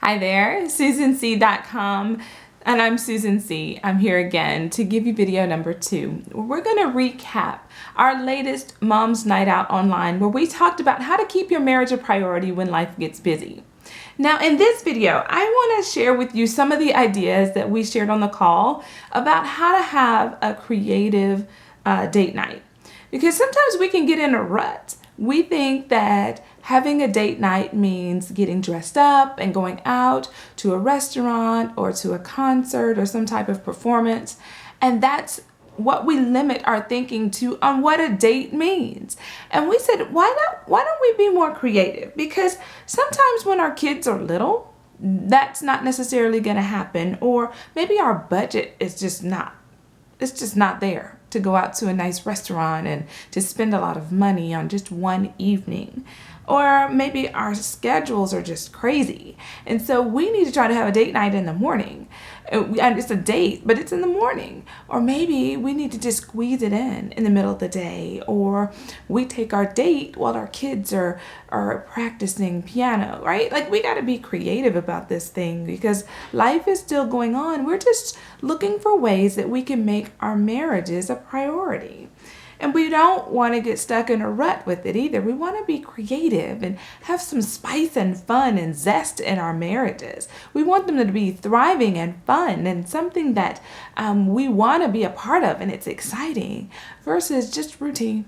Hi there, SusanC.com, and I'm Susan C. I'm here again to give you video number 2. We're going to recap our latest Mom's Night Out online where we talked about how to keep your marriage a priority when life gets busy. Now in this video, I want to share with you some of the ideas that we shared on the call about how to have a creative date night. Because sometimes we can get in a rut. We think that having a date night means getting dressed up and going out to a restaurant or to a concert or some type of performance. And that's what we limit our thinking to on what a date means. And we said, why don't we be more creative? Because sometimes when our kids are little, that's not necessarily going to happen. Or maybe our budget is just not there to go out to a nice restaurant and to spend a lot of money on just one evening. Or maybe our schedules are just crazy. And so we need to try to have a date night in the morning. And it's a date, but it's in the morning. Or maybe we need to just squeeze it in the middle of the day. Or we take our date while our kids are practicing piano, right? Like, we got to be creative about this thing because life is still going on. We're just looking for ways that we can make our marriages a priority. And we don't want to get stuck in a rut with it either. We want to be creative and have some spice and fun and zest in our marriages. We want them to be thriving and fun and something that we want to be a part of and it's exciting versus just routine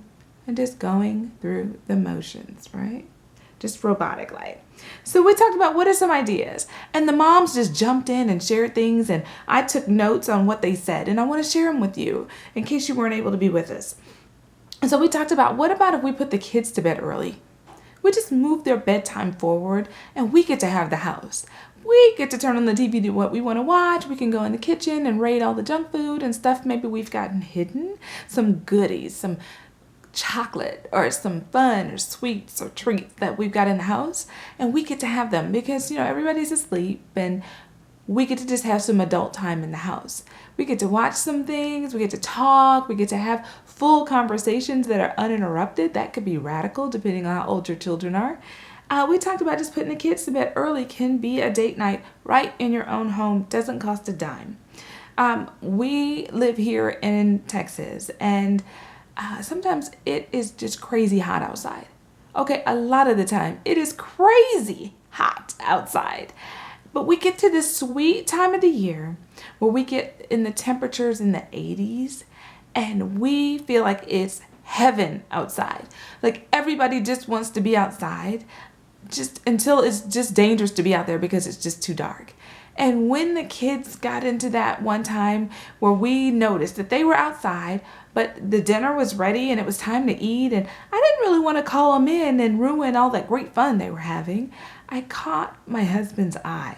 and just going through the motions, right? Just robotic like. So we talked about what are some ideas, and the moms just jumped in and shared things, and I took notes on what they said, and I want to share them with you in case you weren't able to be with us. And so we talked about, what about if we put the kids to bed early? We just move their bedtime forward and we get to have the house. We get to turn on the TV to what we want to watch. We can go in the kitchen and raid all the junk food and stuff maybe we've gotten hidden. Some goodies, some chocolate or some fun or sweets or treats that we've got in the house. And we get to have them because, everybody's asleep and we get to just have some adult time in the house. We get to watch some things, we get to talk, we get to have full conversations that are uninterrupted. That could be radical depending on how old your children are. We talked about just putting the kids to bed early can be a date night right in your own home, doesn't cost a dime. We live here in Texas and sometimes it is just crazy hot outside. Okay, a lot of the time it is crazy hot outside. But we get to this sweet time of the year where we get in the temperatures in the 80s and we feel like it's heaven outside. Like, everybody just wants to be outside just until it's just dangerous to be out there because it's just too dark. And when the kids got into that one time where we noticed that they were outside, but the dinner was ready and it was time to eat, and I didn't really want to call them in and ruin all that great fun they were having, I caught my husband's eye.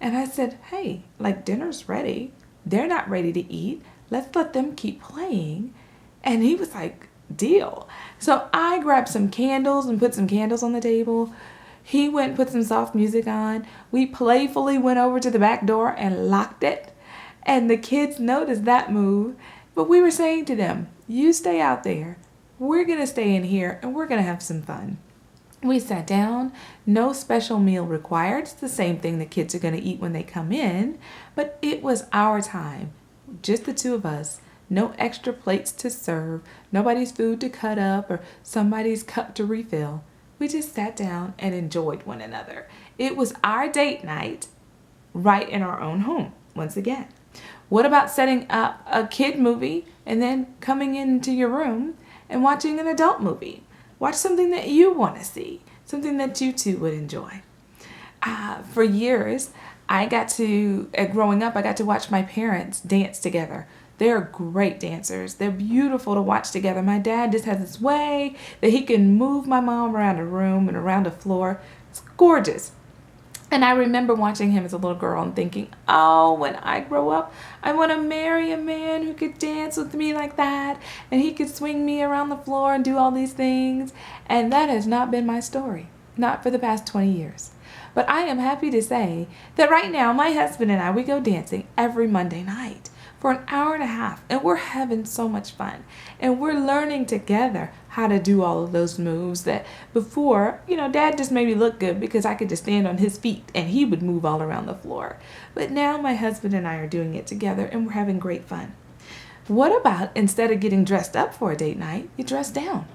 And I said, hey, dinner's ready. They're not ready to eat. Let's let them keep playing. And he was like, deal. So I grabbed some candles and put some candles on the table. He went and put some soft music on. We playfully went over to the back door and locked it. And the kids noticed that move. But we were saying to them, you stay out there. We're going to stay in here and we're going to have some fun. We sat down, no special meal required. It's the same thing the kids are going to eat when they come in, but it was our time, just the two of us, no extra plates to serve, nobody's food to cut up or somebody's cup to refill. We just sat down and enjoyed one another. It was our date night right in our own home, once again. What about setting up a kid movie and then coming into your room and watching an adult movie? Watch something that you want to see, something that you two would enjoy. For years, growing up, I got to watch my parents dance together. They're great dancers. They're beautiful to watch together. My dad just has this way that he can move my mom around a room and around the floor. It's gorgeous. And I remember watching him as a little girl and thinking, oh, when I grow up, I want to marry a man who could dance with me like that, and he could swing me around the floor and do all these things. And that has not been my story, not for the past 20 years. But I am happy to say that right now, my husband and I, we go dancing every Monday night. for an hour and a half, and we're having so much fun. And we're learning together how to do all of those moves that before, Dad just made me look good because I could just stand on his feet and he would move all around the floor. But now my husband and I are doing it together and we're having great fun. What about instead of getting dressed up for a date night, you dress down?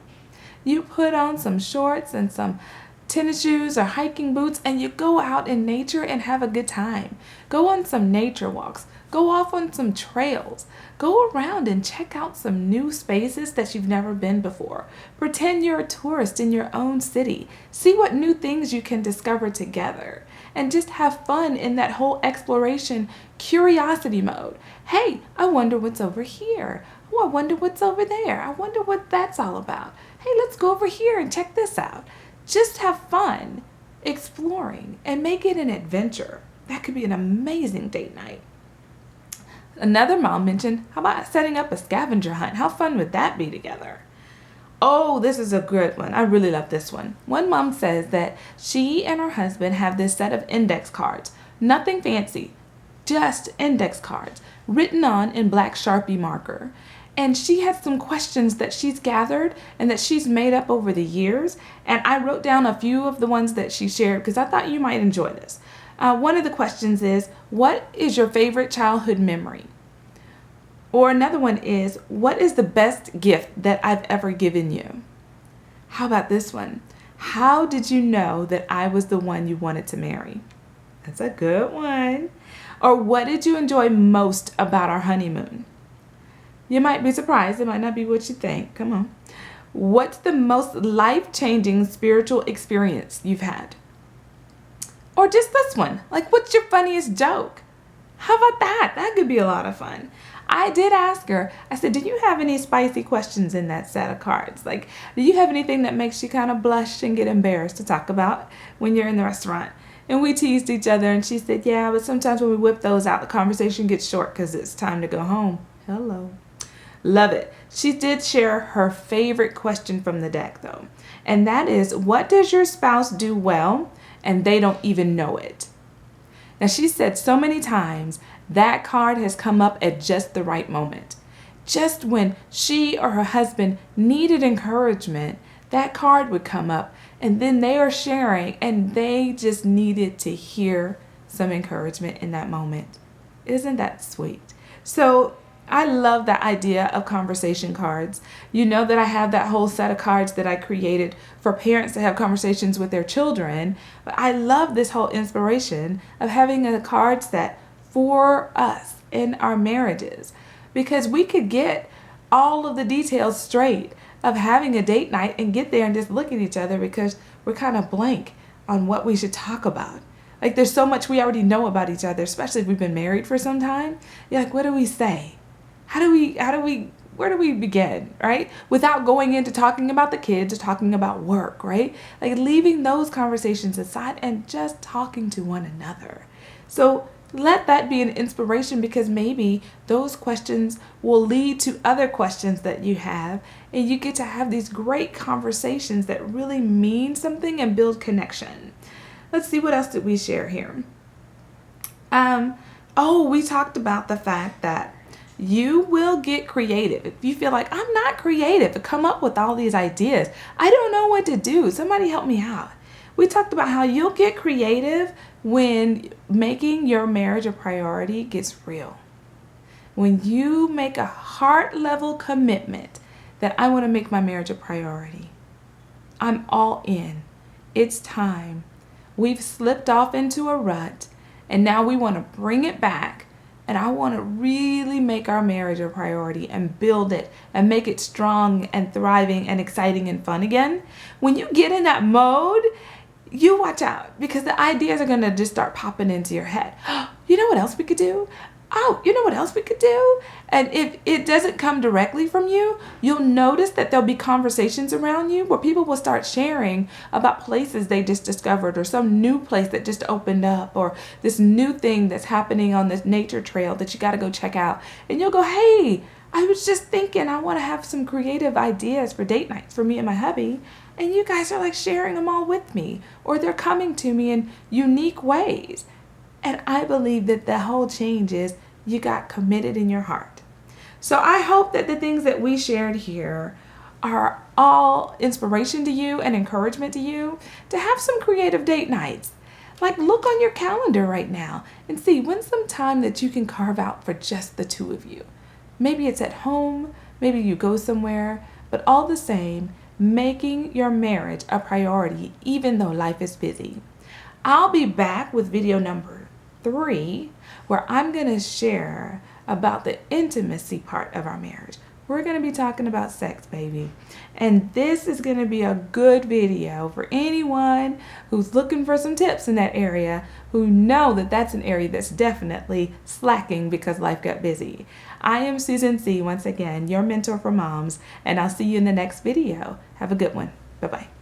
You put on some shorts and some tennis shoes or hiking boots and you go out in nature and have a good time. Go on some nature walks. Go off on some trails. Go around and check out some new spaces that you've never been before. Pretend you're a tourist in your own city. See what new things you can discover together. And just have fun in that whole exploration, curiosity mode. Hey, I wonder what's over here. Oh, I wonder what's over there. I wonder what that's all about. Hey, let's go over here and check this out. Just have fun exploring and make it an adventure. That could be an amazing date night. Another mom mentioned, how about setting up a scavenger hunt? How fun would that be together? Oh, this is a good one. I really love this one. One mom says that she and her husband have this set of index cards. Nothing fancy, just index cards written on in black Sharpie marker. And she has some questions that she's gathered and that she's made up over the years. And I wrote down a few of the ones that she shared because I thought you might enjoy this. One of the questions is, what is your favorite childhood memory? Or another one is, what is the best gift that I've ever given you? How about this one? How did you know that I was the one you wanted to marry? That's a good one. Or what did you enjoy most about our honeymoon? You might be surprised. It might not be what you think. Come on. What's the most life-changing spiritual experience you've had? Or just this one. Like, what's your funniest joke? How about that? That could be a lot of fun. I did ask her, I said, do you have any spicy questions in that set of cards? Like, do you have anything that makes you kind of blush and get embarrassed to talk about when you're in the restaurant? And we teased each other and she said, yeah, but sometimes when we whip those out, the conversation gets short because it's time to go home. Hello. Love it. She did share her favorite question from the deck though. And that is, what does your spouse do well and they don't even know it? Now she said so many times that card has come up at just the right moment. Just when she or her husband needed encouragement, that card would come up and then they are sharing and they just needed to hear some encouragement in that moment. Isn't that sweet? So I love that idea of conversation cards. You know that I have that whole set of cards that I created for parents to have conversations with their children. But I love this whole inspiration of having a card set for us in our marriages. Because we could get all of the details straight of having a date night and get there and just look at each other because we're kind of blank on what we should talk about. Like there's so much we already know about each other, especially if we've been married for some time. You're like, what do we say? Where do we begin, right? Without going into talking about the kids or talking about work, right? Like leaving those conversations aside and just talking to one another. So let that be an inspiration because maybe those questions will lead to other questions that you have and you get to have these great conversations that really mean something and build connection. Let's see, what else did we share here? We talked about the fact that you will get creative. If you feel like I'm not creative to come up with all these ideas, I don't know what to do, somebody help me out. We talked about how you'll get creative when making your marriage a priority gets real. When you make a heart level commitment that I want to make my marriage a priority. I'm all in. It's time. We've slipped off into a rut and now we want to bring it back. And I want to really make our marriage a priority and build it and make it strong and thriving and exciting and fun again. When you get in that mode, you watch out because the ideas are going to just start popping into your head. You know what else we could do? Oh, you know what else we could do? And if it doesn't come directly from you, you'll notice that there'll be conversations around you where people will start sharing about places they just discovered or some new place that just opened up or this new thing that's happening on this nature trail that you got to go check out. And you'll go, hey, I was just thinking I want to have some creative ideas for date nights for me and my hubby. And you guys are like sharing them all with me or they're coming to me in unique ways. And I believe that the whole change is you got committed in your heart. So I hope that the things that we shared here are all inspiration to you and encouragement to you to have some creative date nights. Like, look on your calendar right now and see when's some time that you can carve out for just the two of you. Maybe it's at home, maybe you go somewhere, but all the same, making your marriage a priority even though life is busy. I'll be back with video number 3, where I'm going to share about the intimacy part of our marriage. We're going to be talking about sex, baby. And this is going to be a good video for anyone who's looking for some tips in that area, who know that that's an area that's definitely slacking because life got busy. I am Susan C, once again, your mentor for moms, and I'll see you in the next video. Have a good one. Bye-bye.